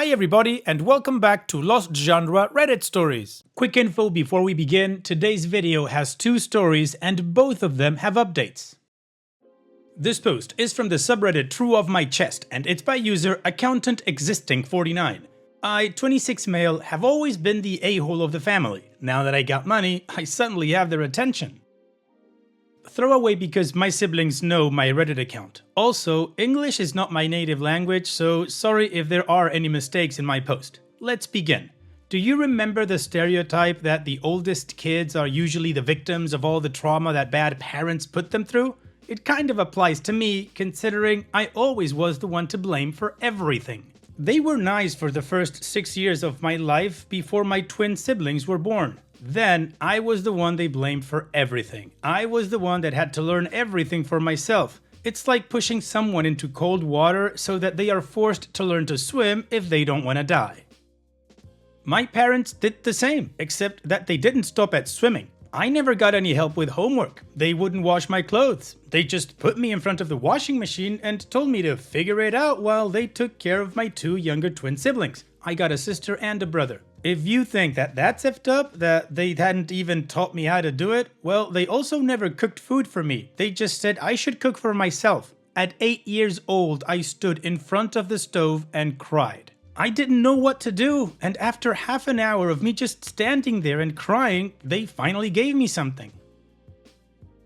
Hi everybody and welcome back to Lost Genre Reddit Stories. Quick info before we begin, today's video has 2 stories and both of them have updates. This post is from the subreddit True of My Chest and it's by user AccountantExisting49. I, 26 male, have always been the a-hole of the family. Now that I got money, I suddenly have their attention. Throwaway because my siblings know my Reddit account. Also, English is not my native language, so sorry if there are any mistakes in my post. Let's begin. Do you remember the stereotype that the oldest kids are usually the victims of all the trauma that bad parents put them through? It kind of applies to me, considering I always was the one to blame for everything. They were nice for the first 6 years of my life before my twin siblings were born. Then, I was the one they blamed for everything. I was the one that had to learn everything for myself. It's like pushing someone into cold water so that they are forced to learn to swim if they don't want to die. My parents did the same, except that they didn't stop at swimming. I never got any help with homework. They wouldn't wash my clothes. They just put me in front of the washing machine and told me to figure it out while they took care of my 2 younger twin siblings. I got a sister and a brother. If you think that that's effed up, that they hadn't even taught me how to do it, well, they also never cooked food for me. They just said I should cook for myself. At 8 years old, I stood in front of the stove and cried. I didn't know what to do, and after half an hour of me just standing there and crying, they finally gave me something.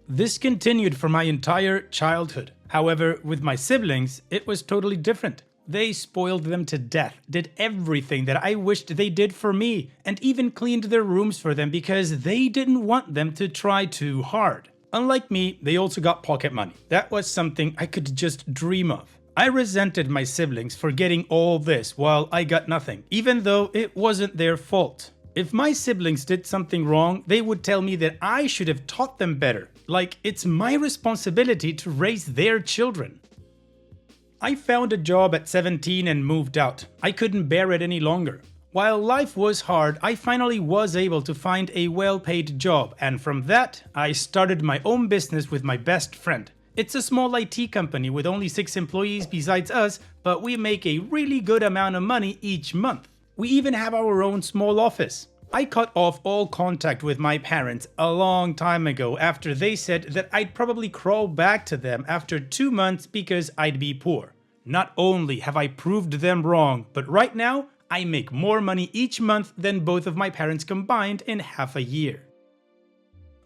This continued for my entire childhood. However, with my siblings, it was totally different. They spoiled them to death, did everything that I wished they did for me, and even cleaned their rooms for them because they didn't want them to try too hard. Unlike me, they also got pocket money. That was something I could just dream of. I resented my siblings for getting all this while I got nothing, even though it wasn't their fault. If my siblings did something wrong, they would tell me that I should have taught them better, like it's my responsibility to raise their children. I found a job at 17 and moved out. I couldn't bear it any longer. While life was hard, I finally was able to find a well-paid job, and from that, I started my own business with my best friend. It's a small IT company with only 6 employees besides us, but we make a really good amount of money each month. We even have our own small office. I cut off all contact with my parents a long time ago after they said that I'd probably crawl back to them after 2 months because I'd be poor. Not only have I proved them wrong, but right now, I make more money each month than both of my parents combined in half a year.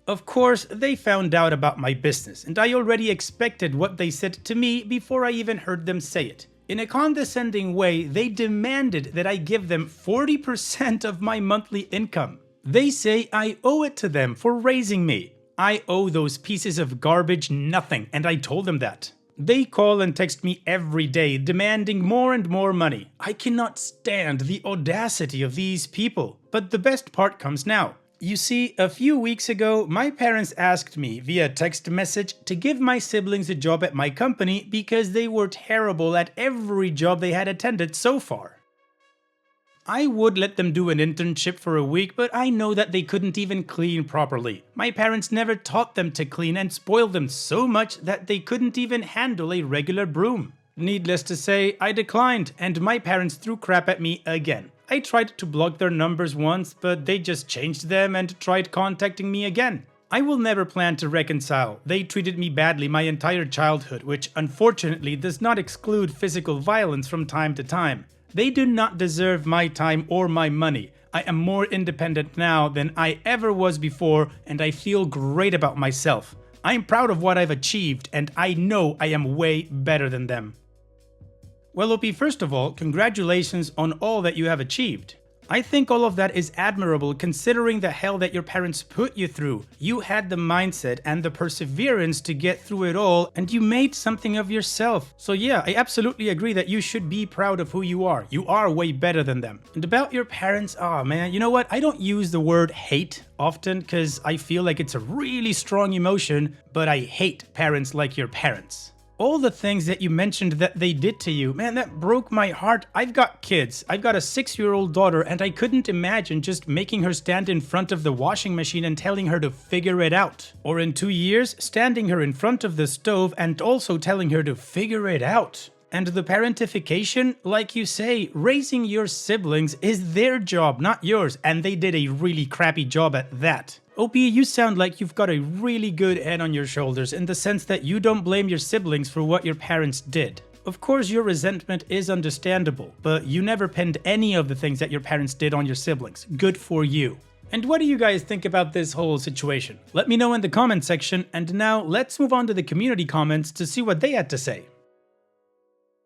Of course, they found out about my business, and I already expected what they said to me before I even heard them say it. In a condescending way, they demanded that I give them 40% of my monthly income. They say I owe it to them for raising me. I owe those pieces of garbage nothing, and I told them that. They call and text me every day, demanding more and more money. I cannot stand the audacity of these people. But the best part comes now. You see, a few weeks ago, my parents asked me via text message to give my siblings a job at my company because they were terrible at every job they had attended so far. I would let them do an internship for a week, but I know that they couldn't even clean properly. My parents never taught them to clean and spoiled them so much that they couldn't even handle a regular broom. Needless to say, I declined, and my parents threw crap at me again. I tried to block their numbers once, but they just changed them and tried contacting me again. I will never plan to reconcile. They treated me badly my entire childhood, which unfortunately does not exclude physical violence from time to time. They do not deserve my time or my money. I am more independent now than I ever was before, and I feel great about myself. I am proud of what I've achieved, and I know I am way better than them. Well, OP, first of all, congratulations on all that you have achieved. I think all of that is admirable considering the hell that your parents put you through. You had the mindset and the perseverance to get through it all, and you made something of yourself. So yeah, I absolutely agree that you should be proud of who you are. You are way better than them. And about your parents, oh man, you know what? I don't use the word hate often because I feel like it's a really strong emotion, but I hate parents like your parents. All the things that you mentioned that they did to you, man, that broke my heart. I've got kids. I've got a 6-year-old daughter, and I couldn't imagine just making her stand in front of the washing machine and telling her to figure it out. Or in 2 years, standing her in front of the stove and also telling her to figure it out. And the parentification, like you say, raising your siblings is their job, not yours, and they did a really crappy job at that. OP, you sound like you've got a really good head on your shoulders in the sense that you don't blame your siblings for what your parents did. Of course, your resentment is understandable, but you never pinned any of the things that your parents did on your siblings. Good for you. And what do you guys think about this whole situation? Let me know in the comment section, and now let's move on to the community comments to see what they had to say.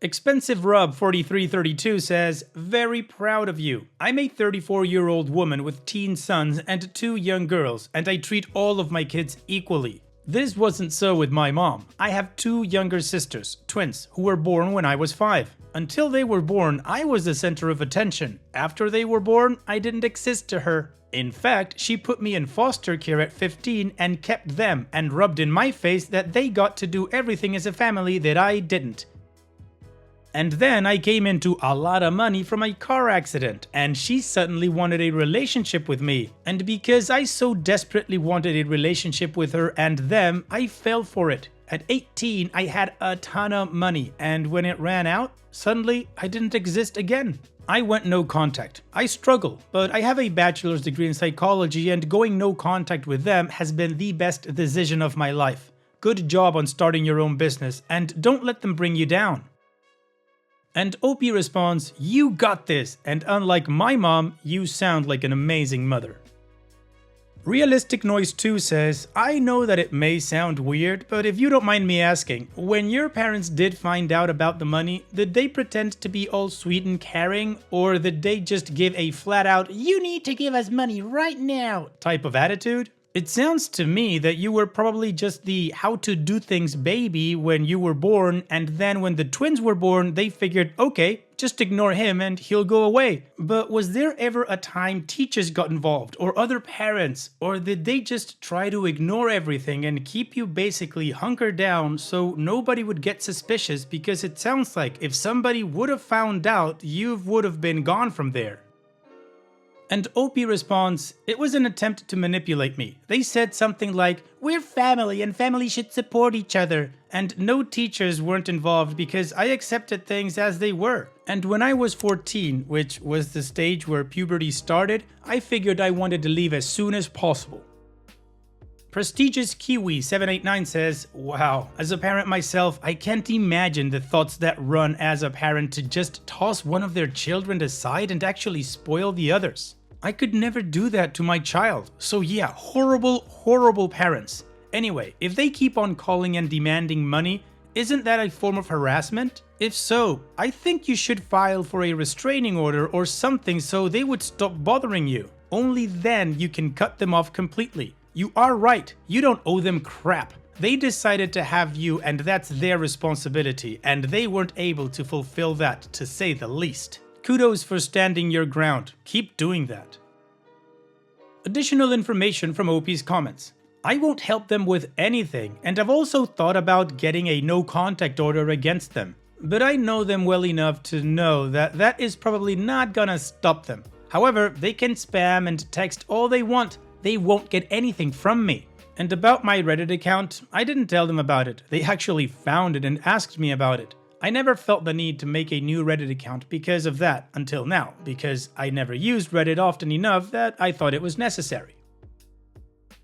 Expensive Rub 4332 says, "Very proud of you. I'm a 34-year-old woman with teen sons and 2 young girls, and I treat all of my kids equally. This wasn't so with my mom. I have 2 younger sisters, twins, who were born when I was 5. Until they were born, I was the center of attention. After they were born, I didn't exist to her. In fact, she put me in foster care at 15 and kept them and rubbed in my face that they got to do everything as a family that I didn't. And then I came into a lot of money from a car accident, and she suddenly wanted a relationship with me. And because I so desperately wanted a relationship with her and them, I fell for it. At 18, I had a ton of money, and when it ran out, suddenly I didn't exist again. I went no contact. I struggle, but I have a bachelor's degree in psychology, and going no contact with them has been the best decision of my life. Good job on starting your own business, and don't let them bring you down." And OP responds, "You got this, and unlike my mom, you sound like an amazing mother." Realistic Noise 2 says, "I know that it may sound weird, but if you don't mind me asking, when your parents did find out about the money, did they pretend to be all sweet and caring, or did they just give a flat out, 'You need to give us money right now' type of attitude? It sounds to me that you were probably just the how-to-do-things baby when you were born, and then when the twins were born, they figured, okay, just ignore him and he'll go away. But was there ever a time teachers got involved, or other parents, or did they just try to ignore everything and keep you basically hunkered down so nobody would get suspicious, because it sounds like if somebody would have found out, you would have been gone from there?" And OP responds, "It was an attempt to manipulate me. They said something like, 'We're family and family should support each other.' And no teachers weren't involved because I accepted things as they were. And when I was 14, which was the stage where puberty started, I figured I wanted to leave as soon as possible." Prestigious Kiwi 789 says, "Wow, as a parent myself, I can't imagine the thoughts that run as a parent to just toss one of their children aside and actually spoil the others. I could never do that to my child. So yeah, horrible, horrible parents. Anyway, if they keep on calling and demanding money, isn't that a form of harassment? If so, I think you should file for a restraining order or something so they would stop bothering you. Only then you can cut them off completely. You are right, you don't owe them crap. They decided to have you and that's their responsibility, and they weren't able to fulfill that, to say the least. Kudos for standing your ground, keep doing that." Additional information from OP's comments. "I won't help them with anything, and I've also thought about getting a no contact order against them. But I know them well enough to know that that is probably not gonna stop them. However, they can spam and text all they want. They won't get anything from me. And about my Reddit account, I didn't tell them about it. They actually found it and asked me about it. I never felt the need to make a new Reddit account because of that until now, because I never used Reddit often enough that I thought it was necessary."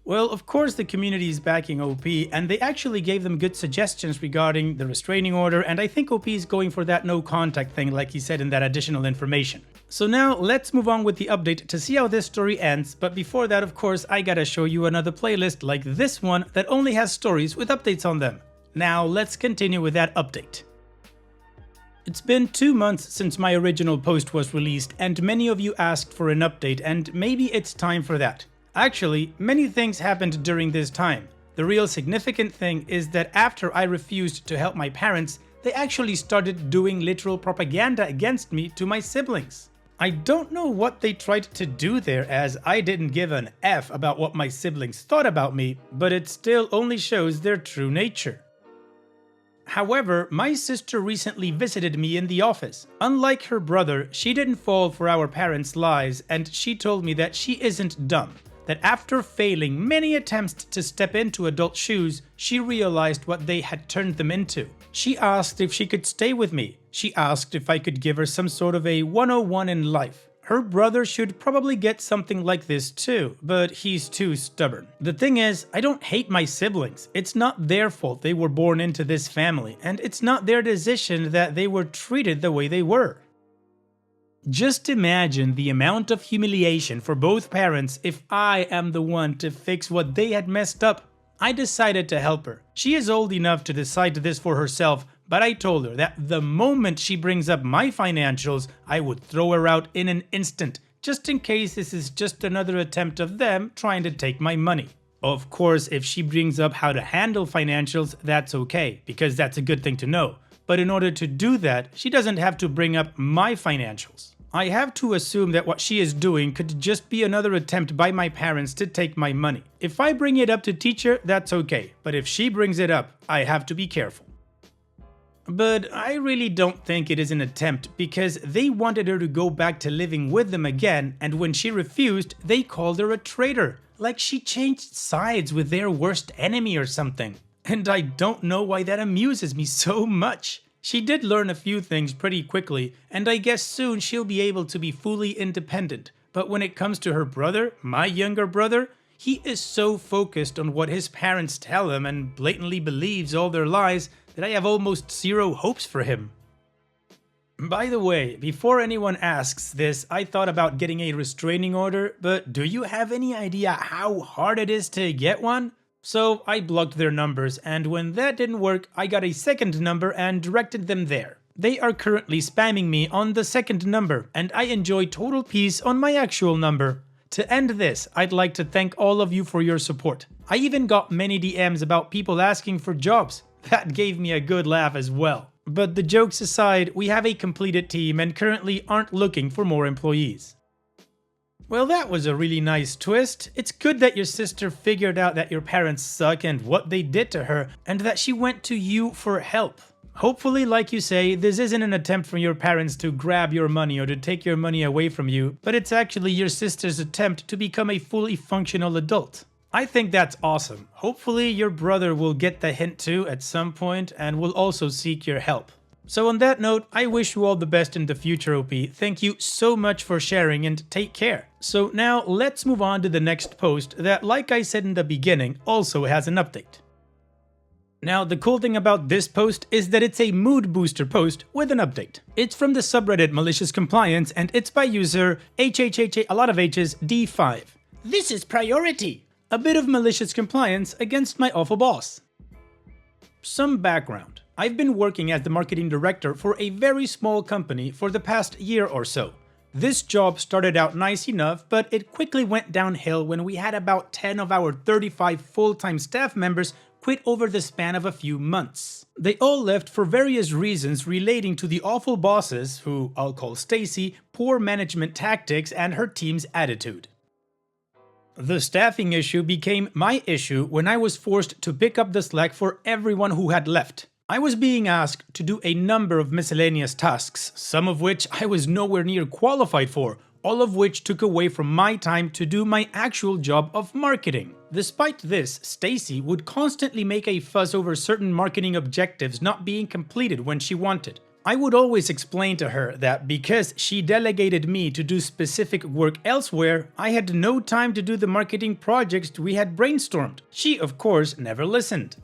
Well, of course the community is backing OP, and they actually gave them good suggestions regarding the restraining order, and I think OP is going for that no contact thing like he said in that additional information. So now let's move on with the update to see how this story ends, but before that, of course, I gotta show you another playlist like this one that only has stories with updates on them. Now let's continue with that update. It's been 2 months since my original post was released, and many of you asked for an update, and maybe it's time for that. Actually, many things happened during this time. The real significant thing is that after I refused to help my parents, they actually started doing literal propaganda against me to my siblings. I don't know what they tried to do there, as I didn't give an F about what my siblings thought about me, but it still only shows their true nature. However, my sister recently visited me in the office. Unlike her brother, she didn't fall for our parents' lies, and she told me that she isn't dumb, that after failing many attempts to step into adult shoes, she realized what they had turned them into. She asked if she could stay with me. She asked if I could give her some sort of a 101 in life. Her brother should probably get something like this too, but he's too stubborn. The thing is, I don't hate my siblings. It's not their fault they were born into this family, and it's not their decision that they were treated the way they were. Just imagine the amount of humiliation for both parents if I am the one to fix what they had messed up. I decided to help her. She is old enough to decide this for herself, but I told her that the moment she brings up my financials, I would throw her out in an instant, just in case this is just another attempt of them trying to take my money. Of course, if she brings up how to handle financials, that's okay, because that's a good thing to know. But in order to do that, she doesn't have to bring up my financials. I have to assume that what she is doing could just be another attempt by my parents to take my money. If I bring it up to teach her, that's okay, but if she brings it up, I have to be careful. But I really don't think it is an attempt, because they wanted her to go back to living with them again, and when she refused, they called her a traitor, like she changed sides with their worst enemy or something. And I don't know why that amuses me so much. She did learn a few things pretty quickly, and I guess soon she'll be able to be fully independent. But when it comes to her brother, my younger brother, he is so focused on what his parents tell him and blatantly believes all their lies that I have almost zero hopes for him. By the way, before anyone asks this, I thought about getting a restraining order, but do you have any idea how hard it is to get one? So I blocked their numbers, and when that didn't work, I got a second number and directed them there. They are currently spamming me on the second number, and I enjoy total peace on my actual number. To end this, I'd like to thank all of you for your support. I even got many DMs about people asking for jobs. That gave me a good laugh as well. But the jokes aside, we have a completed team and currently aren't looking for more employees. Well, that was a really nice twist. It's good that your sister figured out that your parents suck and what they did to her, and that she went to you for help. Hopefully, like you say, this isn't an attempt from your parents to grab your money or to take your money away from you, but it's actually your sister's attempt to become a fully functional adult. I think that's awesome. Hopefully your brother will get the hint too at some point and will also seek your help. So on that note, I wish you all the best in the future, OP. Thank you so much for sharing and take care. So now let's move on to the next post that, like I said in the beginning, also has an update. Now, the cool thing about this post is that it's a mood booster post with an update. It's from the subreddit Malicious Compliance and it's by user HHH a lot of H's D5. This is priority. A bit of malicious compliance against my awful boss. Some background. I've been working as the marketing director for a very small company for the past year or so. This job started out nice enough, but it quickly went downhill when we had about 10 of our 35 full-time staff members quit over the span of a few months. They all left for various reasons relating to the awful bosses, who I'll call Stacy, poor management tactics, and her team's attitude. The staffing issue became my issue when I was forced to pick up the slack for everyone who had left. I was being asked to do a number of miscellaneous tasks, some of which I was nowhere near qualified for, all of which took away from my time to do my actual job of marketing. Despite this, Stacy would constantly make a fuss over certain marketing objectives not being completed when she wanted. I would always explain to her that because she delegated me to do specific work elsewhere, I had no time to do the marketing projects we had brainstormed. She, of course, never listened.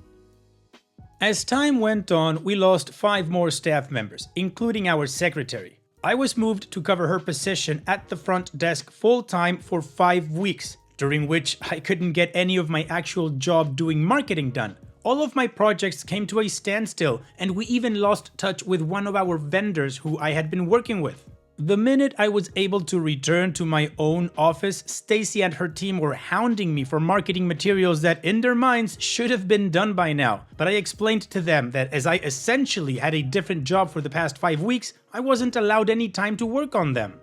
As time went on, we lost 5 more staff members, including our secretary. I was moved to cover her position at the front desk full-time for 5 weeks, during which I couldn't get any of my actual job doing marketing done. All of my projects came to a standstill, and we even lost touch with one of our vendors who I had been working with. The minute I was able to return to my own office, Stacy and her team were hounding me for marketing materials that in their minds should have been done by now. But I explained to them that as I essentially had a different job for the past 5 weeks, I wasn't allowed any time to work on them.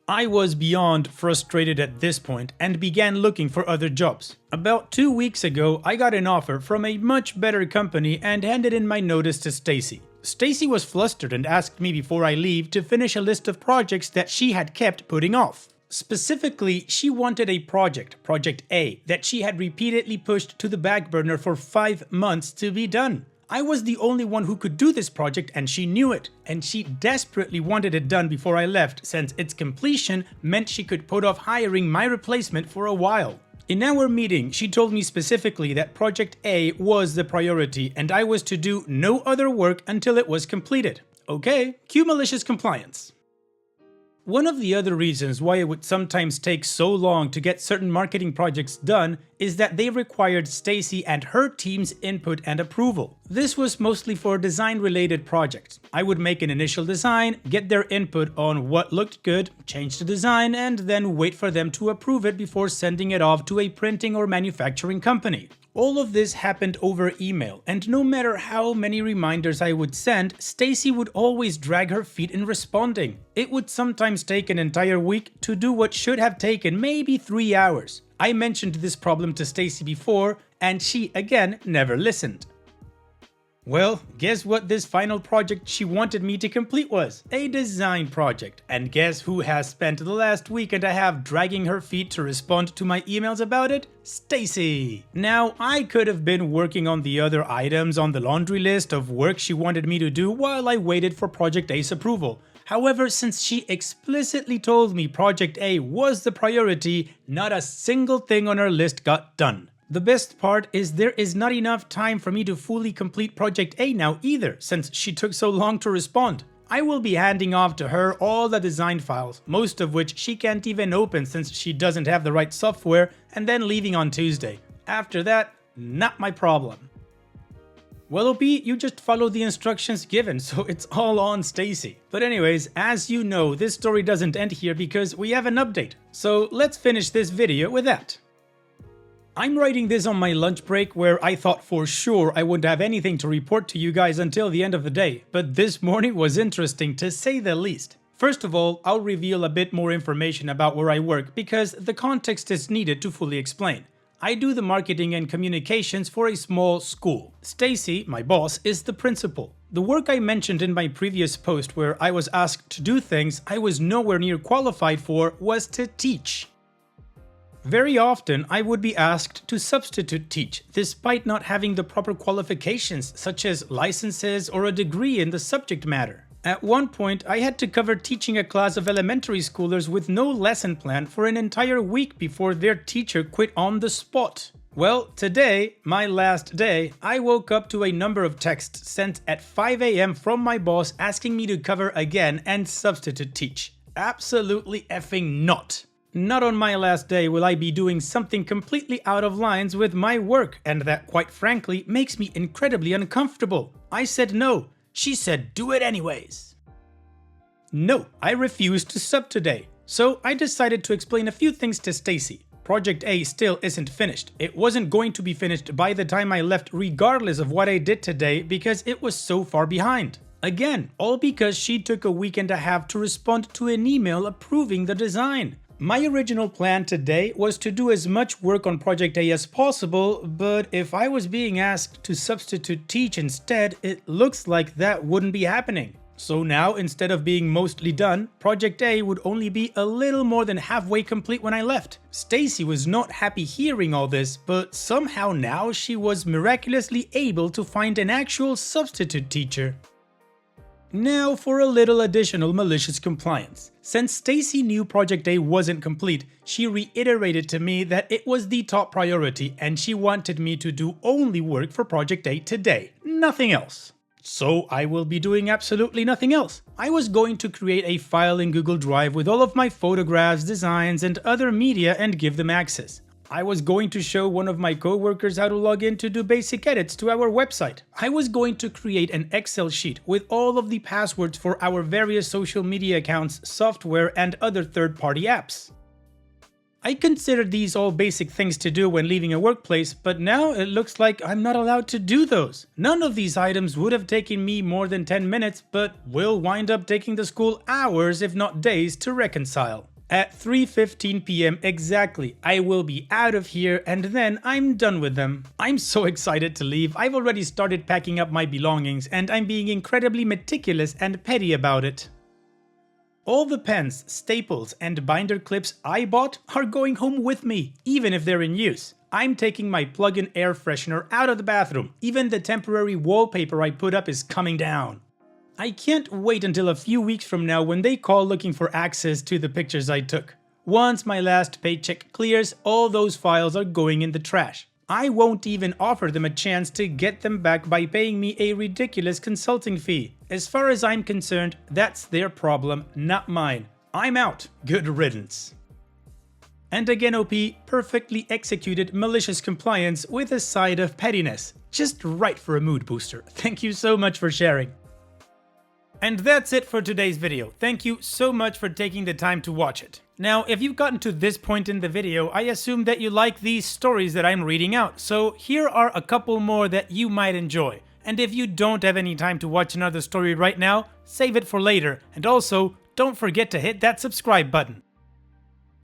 I was beyond frustrated at this point and began looking for other jobs. About 2 weeks ago, I got an offer from a much better company and handed in my notice to Stacy. Stacy was flustered and asked me before I leave to finish a list of projects that she had kept putting off. Specifically, she wanted a project, Project A, that she had repeatedly pushed to the back burner for 5 months to be done. I was the only one who could do this project and she knew it, and she desperately wanted it done before I left since its completion meant she could put off hiring my replacement for a while. In our meeting, she told me specifically that Project A was the priority and I was to do no other work until it was completed. Okay, cue malicious compliance. One of the other reasons why it would sometimes take so long to get certain marketing projects done is that they required Stacy and her team's input and approval. This was mostly for design-related projects. I would make an initial design, get their input on what looked good, change the design, and then wait for them to approve it before sending it off to a printing or manufacturing company. All of this happened over email, and no matter how many reminders I would send, Stacy would always drag her feet in responding. It would sometimes take an entire week to do what should have taken maybe 3 hours. I mentioned this problem to Stacy before, and she again never listened. Well, guess what this final project she wanted me to complete was? A design project. And guess who has spent the last week and a half dragging her feet to respond to my emails about it? Stacy! Now, I could have been working on the other items on the laundry list of work she wanted me to do while I waited for Project A's approval. However, since she explicitly told me Project A was the priority, not a single thing on her list got done. The best part is there is not enough time for me to fully complete Project A now either, since she took so long to respond. I will be handing off to her all the design files, most of which she can't even open since she doesn't have the right software, and then leaving on Tuesday. After that, not my problem. Well, OP, you just follow the instructions given, so it's all on Stacy. But anyways, as you know, this story doesn't end here because we have an update. So let's finish this video with that. I'm writing this on my lunch break where I thought for sure I wouldn't have anything to report to you guys until the end of the day, but this morning was interesting to say the least. First of all, I'll reveal a bit more information about where I work because the context is needed to fully explain. I do the marketing and communications for a small school. Stacy, my boss, is the principal. The work I mentioned in my previous post where I was asked to do things I was nowhere near qualified for was to teach. Very often, I would be asked to substitute teach, despite not having the proper qualifications such as licenses or a degree in the subject matter. At one point, I had to cover teaching a class of elementary schoolers with no lesson plan for an entire week before their teacher quit on the spot. Well, today, my last day, I woke up to a number of texts sent at 5 AM from my boss asking me to cover again and substitute teach. Absolutely effing not. Not on my last day will I be doing something completely out of lines with my work, and that quite frankly makes me incredibly uncomfortable. I said no. She said do it anyways. No, I refused to sub today. So I decided to explain a few things to Stacy. Project A still isn't finished. It wasn't going to be finished by the time I left regardless of what I did today because it was so far behind. Again, all because she took a week and a half to respond to an email approving the design. My original plan today was to do as much work on Project A as possible, but if I was being asked to substitute teach instead, it looks like that wouldn't be happening. So now, instead of being mostly done, Project A would only be a little more than halfway complete when I left. Stacy was not happy hearing all this, but somehow now she was miraculously able to find an actual substitute teacher. Now for a little additional malicious compliance. Since Stacy knew Project A wasn't complete, she reiterated to me that it was the top priority and she wanted me to do only work for Project A today, nothing else. So I will be doing absolutely nothing else. I was going to create a file in Google Drive with all of my photographs, designs, and other media and give them access. I was going to show one of my coworkers how to log in to do basic edits to our website. I was going to create an Excel sheet with all of the passwords for our various social media accounts, software, and other third-party apps. I considered these all basic things to do when leaving a workplace, but now it looks like I'm not allowed to do those. None of these items would have taken me more than 10 minutes, but will wind up taking the school hours if not days to reconcile. At 3:15 PM exactly, I will be out of here and then I'm done with them. I'm so excited to leave. I've already started packing up my belongings and I'm being incredibly meticulous and petty about it. All the pens, staples, and binder clips I bought are going home with me, even if they're in use. I'm taking my plug-in air freshener out of the bathroom. Even the temporary wallpaper I put up is coming down. I can't wait until a few weeks from now when they call looking for access to the pictures I took. Once my last paycheck clears, all those files are going in the trash. I won't even offer them a chance to get them back by paying me a ridiculous consulting fee. As far as I'm concerned, that's their problem, not mine. I'm out. Good riddance. And again, OP, perfectly executed malicious compliance with a side of pettiness. Just right for a mood booster. Thank you so much for sharing. And that's it for today's video. Thank you so much for taking the time to watch it. Now, if you've gotten to this point in the video, I assume that you like these stories that I'm reading out, so here are a couple more that you might enjoy. And if you don't have any time to watch another story right now, save it for later, and also, don't forget to hit that subscribe button.